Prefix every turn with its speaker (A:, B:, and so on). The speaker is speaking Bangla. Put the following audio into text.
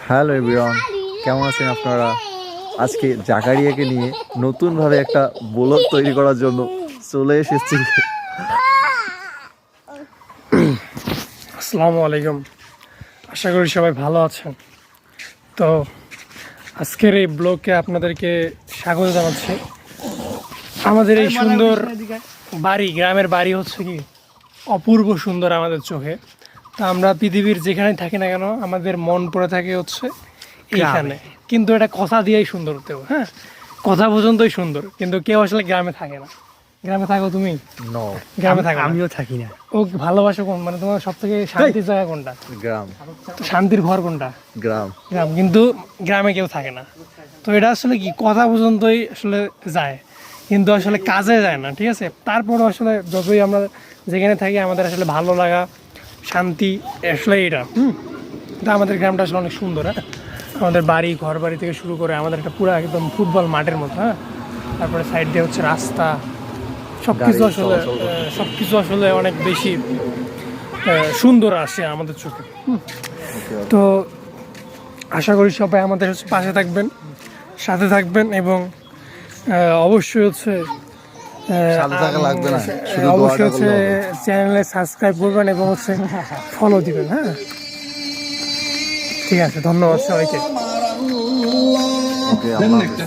A: হ্যালো এভরিওয়ান, কেমন আছেন আপনারা? আজকে জাকারিয়াকে নিয়ে নতুনভাবে একটা ব্লগ তৈরি করার জন্য চলে এসেছি।
B: আসসালামু আলাইকুম, আশা করি সবাই ভালো আছেন। তো আজকের এই ব্লগে আপনাদেরকে স্বাগত জানাচ্ছি। আমাদের এই সুন্দর বাড়ি, গ্রামের বাড়ি হচ্ছে কি অপূর্ব সুন্দর আমাদের চোখে। তো আমরা পৃথিবীর যেখানে থাকি না কেন আমাদের মন পড়ে থাকে হচ্ছে এইখানে। কিন্তু এটা কথা দিয়েই সুন্দর হতে হবে, হ্যাঁ, কথা পর্যন্তই সুন্দর। কিন্তু কেউ আসলে গ্রামে থাকে না। গ্রামে থাকো তুমি?
A: নো,
B: গ্রামে থাকো?
C: আমিও থাকি না।
B: ও ভালোবাসো কোন, মানে তোমার সব থেকে শান্তির জায়গা কোনটা?
A: গ্রাম।
B: শান্তির ঘর কোনটা?
A: গ্রাম।
B: গ্রাম। কিন্তু গ্রামে কেউ থাকে না। তো এটা আসলে কি কথা পর্যন্তই আসলে যায়, কিন্তু আসলে কাজে যায় না, ঠিক আছে? তারপরও আসলে যতই আমরা যেখানে থাকি আমাদের আসলে ভালো লাগা, শান্তি আসলে এটা তো আমাদের গ্রামটা আসলে অনেক সুন্দর। হ্যাঁ, আমাদের বাড়ি, ঘর বাড়ি থেকে শুরু করে আমাদের একটা পুরো একদম ফুটবল মাঠের মতো। হ্যাঁ, তারপরে সাইড দিয়ে হচ্ছে রাস্তা, সব কিছু আসলে অনেক বেশি সুন্দর আসে আমাদের চোখে। তো আশা করি সবাই আমাদের হচ্ছে পাশে থাকবেন, সাথে থাকবেন, এবং অবশ্যই হচ্ছে
A: সাথে থাকা লাগবে না, শুধু
B: অবশ্যই
A: দোয়াটা
B: হচ্ছে
A: করলে হবে।
B: চ্যানেলে সাবস্ক্রাইব করবেন এবং হচ্ছে ফলো দিবেন। হ্যাঁ, ঠিক আছে, ধন্যবাদ সবাইকে।
A: ওকে, আল্লাহ হাফেজ।